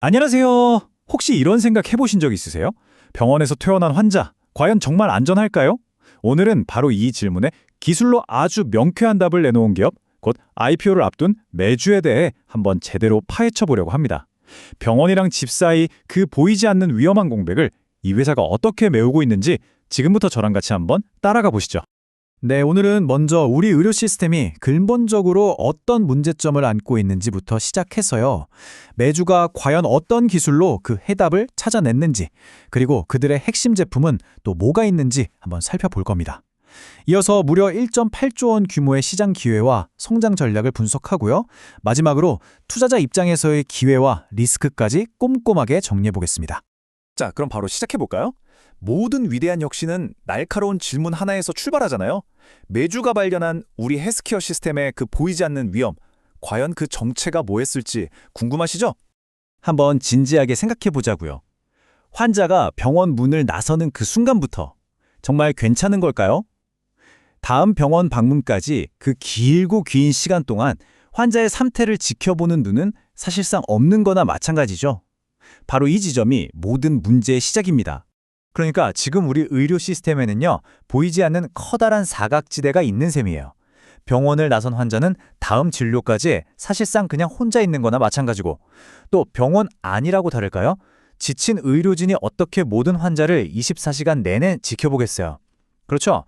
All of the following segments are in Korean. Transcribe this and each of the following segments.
안녕하세요. 혹시 이런 생각 해보신 적 있으세요? 병원에서 퇴원한 환자, 과연 정말 안전할까요? 오늘은 바로 이 질문에 기술로 아주 명쾌한 답을 내놓은 기업, 곧 IPO를 앞둔 매주에 대해 한번 제대로 파헤쳐 보려고 합니다. 병원이랑 집 사이 그 보이지 않는 위험한 공백을 이 회사가 어떻게 메우고 있는지 지금부터 저랑 같이 한번 따라가 보시죠. 네, 오늘은 먼저 우리 의료 시스템이 근본적으로 어떤 문제점을 안고 있는지부터 시작해서요. 매주가 과연 어떤 기술로 그 해답을 찾아냈는지, 그리고 그들의 핵심 제품은 또 뭐가 있는지 한번 살펴볼 겁니다. 이어서 무려 1.8조 원 규모의 시장 기회와 성장 전략을 분석하고요. 마지막으로 투자자 입장에서의 기회와 리스크까지 꼼꼼하게 정리해 보겠습니다. 자, 그럼 바로 시작해볼까요? 모든 위대한 혁신은 날카로운 질문 하나에서 출발하잖아요. 매주가 발견한 우리 헬스케어 시스템의 그 보이지 않는 위험, 과연 그 정체가 뭐였을지 궁금하시죠? 한번 진지하게 생각해 보자고요. 환자가 병원 문을 나서는 그 순간부터 정말 괜찮은 걸까요? 다음 병원 방문까지 그 길고 긴 시간 동안 환자의 상태를 지켜보는 눈은 사실상 없는 거나 마찬가지죠. 바로 이 지점이 모든 문제의 시작입니다. 그러니까 지금 우리 의료 시스템에는요, 보이지 않는 커다란 사각지대가 있는 셈이에요. 병원을 나선 환자는 다음 진료까지 사실상 그냥 혼자 있는 거나 마찬가지고, 또 병원 안이라고 다를까요? 지친 의료진이 어떻게 모든 환자를 24시간 내내 지켜보겠어요. 그렇죠?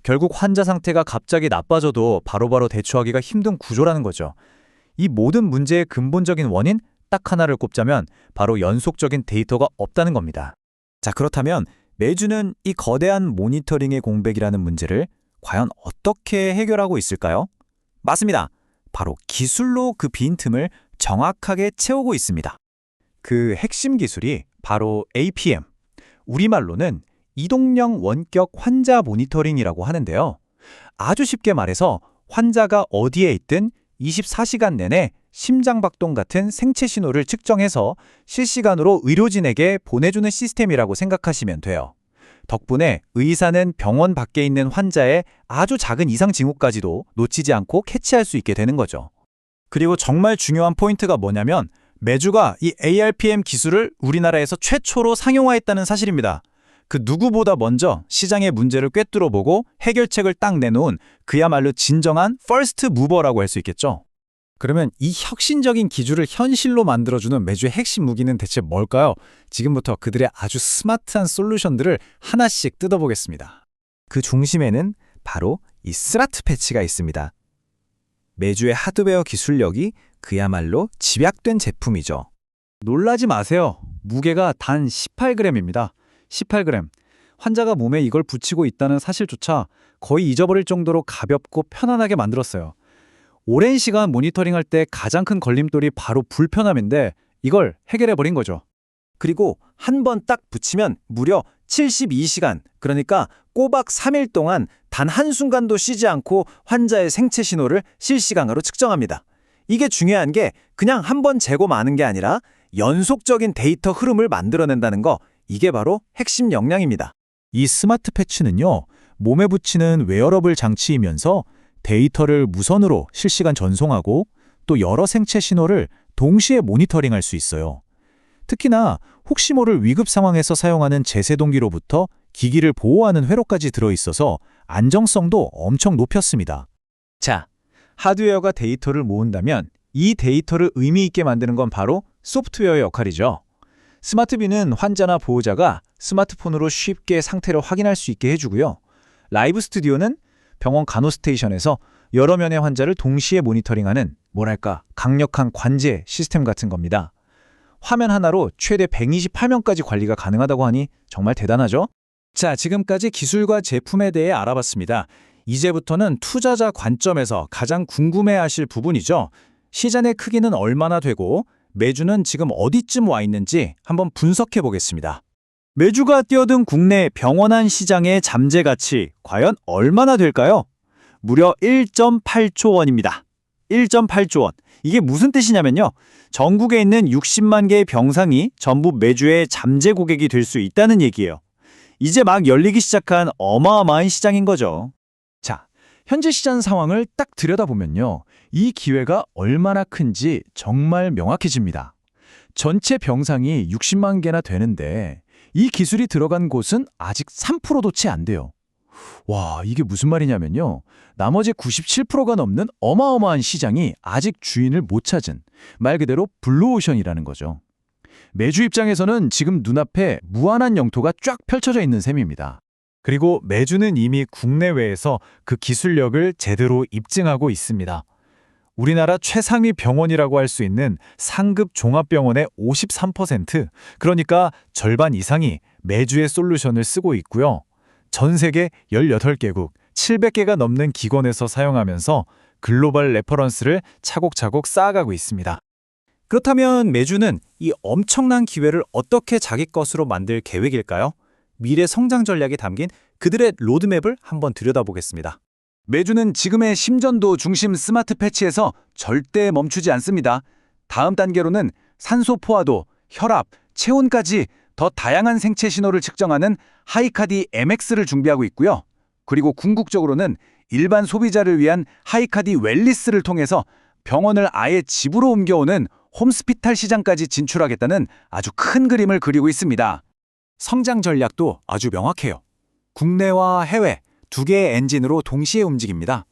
결국 환자 상태가 갑자기 나빠져도 바로바로 대처하기가 힘든 구조라는 거죠. 이 모든 문제의 근본적인 원인 딱 하나를 꼽자면 바로 연속적인 데이터가 없다는 겁니다. 자, 그렇다면 매주는 이 거대한 모니터링의 공백이라는 문제를 과연 어떻게 해결하고 있을까요? 맞습니다. 바로 기술로 그 빈틈을 정확하게 채우고 있습니다. 그 핵심 기술이 바로 APM, 우리말로는 이동형 원격 환자 모니터링이라고 하는데요. 아주 쉽게 말해서 환자가 어디에 있든 24시간 내내 심장박동 같은 생체 신호를 측정해서 실시간으로 의료진에게 보내주는 시스템이라고 생각하시면 돼요. 덕분에 의사는 병원 밖에 있는 환자의 아주 작은 이상 징후까지도 놓치지 않고 캐치할 수 있게 되는 거죠. 그리고 정말 중요한 포인트가 뭐냐면 매주가 이 ARPM 기술을 우리나라에서 최초로 상용화했다는 사실입니다. 그 누구보다 먼저 시장의 문제를 꿰뚫어보고 해결책을 딱 내놓은 그야말로 진정한 퍼스트 무버라고 할 수 있겠죠. 그러면 이 혁신적인 기술을 현실로 만들어주는 매주의 핵심 무기는 대체 뭘까요? 지금부터 그들의 아주 스마트한 솔루션들을 하나씩 뜯어보겠습니다. 그 중심에는 바로 이 스라트 패치가 있습니다. 매주의 하드웨어 기술력이 그야말로 집약된 제품이죠. 놀라지 마세요. 무게가 단 18g입니다. 18g. 환자가 몸에 이걸 붙이고 있다는 사실조차 거의 잊어버릴 정도로 가볍고 편안하게 만들었어요. 오랜 시간 모니터링할 때 가장 큰 걸림돌이 바로 불편함인데 이걸 해결해버린 거죠. 그리고 한 번 딱 붙이면 무려 72시간, 그러니까 꼬박 3일 동안 단 한순간도 쉬지 않고 환자의 생체 신호를 실시간으로 측정합니다. 이게 중요한 게 그냥 한 번 재고 마는 게 아니라 연속적인 데이터 흐름을 만들어낸다는 거, 이게 바로 핵심 역량입니다. 이 스마트 패치는요, 몸에 붙이는 웨어러블 장치이면서 데이터를 무선으로 실시간 전송하고 또 여러 생체 신호를 동시에 모니터링할 수 있어요. 특히나 혹시 모를 위급 상황에서 사용하는 제세동기로부터 기기를 보호하는 회로까지 들어있어서 안정성도 엄청 높였습니다. 자, 하드웨어가 데이터를 모은다면 이 데이터를 의미 있게 만드는 건 바로 소프트웨어의 역할이죠. 스마트비는 환자나 보호자가 스마트폰으로 쉽게 상태를 확인할 수 있게 해주고요. 라이브 스튜디오는 병원 간호스테이션에서 여러 면의 환자를 동시에 모니터링하는 뭐랄까 강력한 관제 시스템 같은 겁니다. 화면 하나로 최대 128명까지 관리가 가능하다고 하니 정말 대단하죠? 자, 지금까지 기술과 제품에 대해 알아봤습니다. 이제부터는 투자자 관점에서 가장 궁금해하실 부분이죠. 시장의 크기는 얼마나 되고 매주는 지금 어디쯤 와 있는지 한번 분석해 보겠습니다. 매주가 뛰어든 국내 병원 안 시장의 잠재 가치 과연 얼마나 될까요? 무려 1.8조 원입니다. 1.8조 원. 이게 무슨 뜻이냐면요. 전국에 있는 60만 개의 병상이 전부 매주의 잠재 고객이 될 수 있다는 얘기예요. 이제 막 열리기 시작한 어마어마한 시장인 거죠. 자, 현재 시장 상황을 딱 들여다보면요. 이 기회가 얼마나 큰지 정말 명확해집니다. 전체 병상이 60만 개나 되는데 이 기술이 들어간 곳은 아직 3%도 채 안 돼요. 와, 이게 무슨 말이냐면요. 나머지 97%가 넘는 어마어마한 시장이 아직 주인을 못 찾은 말 그대로 블루오션이라는 거죠. 매주 입장에서는 지금 눈앞에 무한한 영토가 쫙 펼쳐져 있는 셈입니다. 그리고 매주는 이미 국내외에서 그 기술력을 제대로 입증하고 있습니다. 우리나라 최상위 병원이라고 할 수 있는 상급 종합병원의 53%, 그러니까 절반 이상이 매주의 솔루션을 쓰고 있고요. 전 세계 18개국, 700개가 넘는 기관에서 사용하면서 글로벌 레퍼런스를 차곡차곡 쌓아가고 있습니다. 그렇다면 매주는 이 엄청난 기회를 어떻게 자기 것으로 만들 계획일까요? 미래 성장 전략이 담긴 그들의 로드맵을 한번 들여다보겠습니다. 매주는 지금의 심전도 중심 스마트 패치에서 절대 멈추지 않습니다. 다음 단계로는 산소 포화도, 혈압, 체온까지 더 다양한 생체 신호를 측정하는 하이카디 MX를 준비하고 있고요. 그리고 궁극적으로는 일반 소비자를 위한 하이카디 웰리스를 통해서 병원을 아예 집으로 옮겨오는 홈스피탈 시장까지 진출하겠다는 아주 큰 그림을 그리고 있습니다. 성장 전략도 아주 명확해요. 국내와 해외 두 개의 엔진으로 동시에 움직입니다.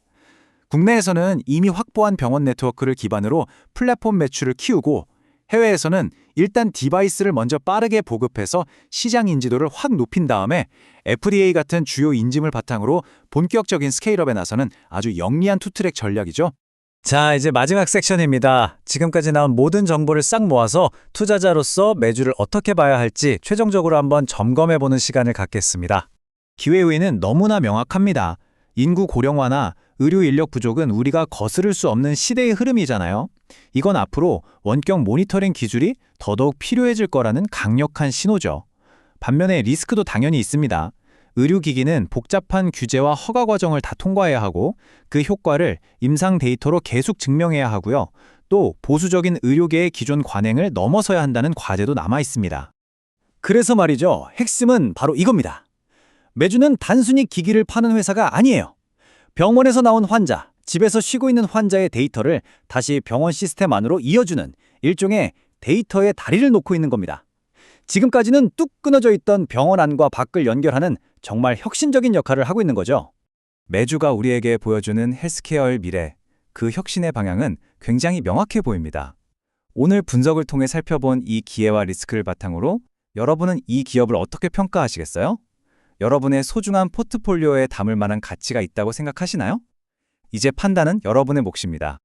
국내에서는 이미 확보한 병원 네트워크를 기반으로 플랫폼 매출을 키우고 해외에서는 일단 디바이스를 먼저 빠르게 보급해서 시장 인지도를 확 높인 다음에 FDA 같은 주요 인증을 바탕으로 본격적인 스케일업에 나서는 아주 영리한 투트랙 전략이죠. 자, 이제 마지막 섹션입니다. 지금까지 나온 모든 정보를 싹 모아서 투자자로서 매주를 어떻게 봐야 할지 최종적으로 한번 점검해보는 시간을 갖겠습니다. 기회 요인은 너무나 명확합니다. 인구 고령화나 의료 인력 부족은 우리가 거스를 수 없는 시대의 흐름이잖아요. 이건 앞으로 원격 모니터링 기술이 더더욱 필요해질 거라는 강력한 신호죠. 반면에 리스크도 당연히 있습니다. 의료기기는 복잡한 규제와 허가 과정을 다 통과해야 하고 그 효과를 임상 데이터로 계속 증명해야 하고요. 또 보수적인 의료계의 기존 관행을 넘어서야 한다는 과제도 남아 있습니다. 그래서 말이죠. 핵심은 바로 이겁니다. 매주는 단순히 기기를 파는 회사가 아니에요. 병원에서 나온 환자, 집에서 쉬고 있는 환자의 데이터를 다시 병원 시스템 안으로 이어주는 일종의 데이터의 다리를 놓고 있는 겁니다. 지금까지는 뚝 끊어져 있던 병원 안과 밖을 연결하는 정말 혁신적인 역할을 하고 있는 거죠. 매주가 우리에게 보여주는 헬스케어의 미래, 그 혁신의 방향은 굉장히 명확해 보입니다. 오늘 분석을 통해 살펴본 이 기회와 리스크를 바탕으로 여러분은 이 기업을 어떻게 평가하시겠어요? 여러분의 소중한 포트폴리오에 담을 만한 가치가 있다고 생각하시나요? 이제 판단은 여러분의 몫입니다.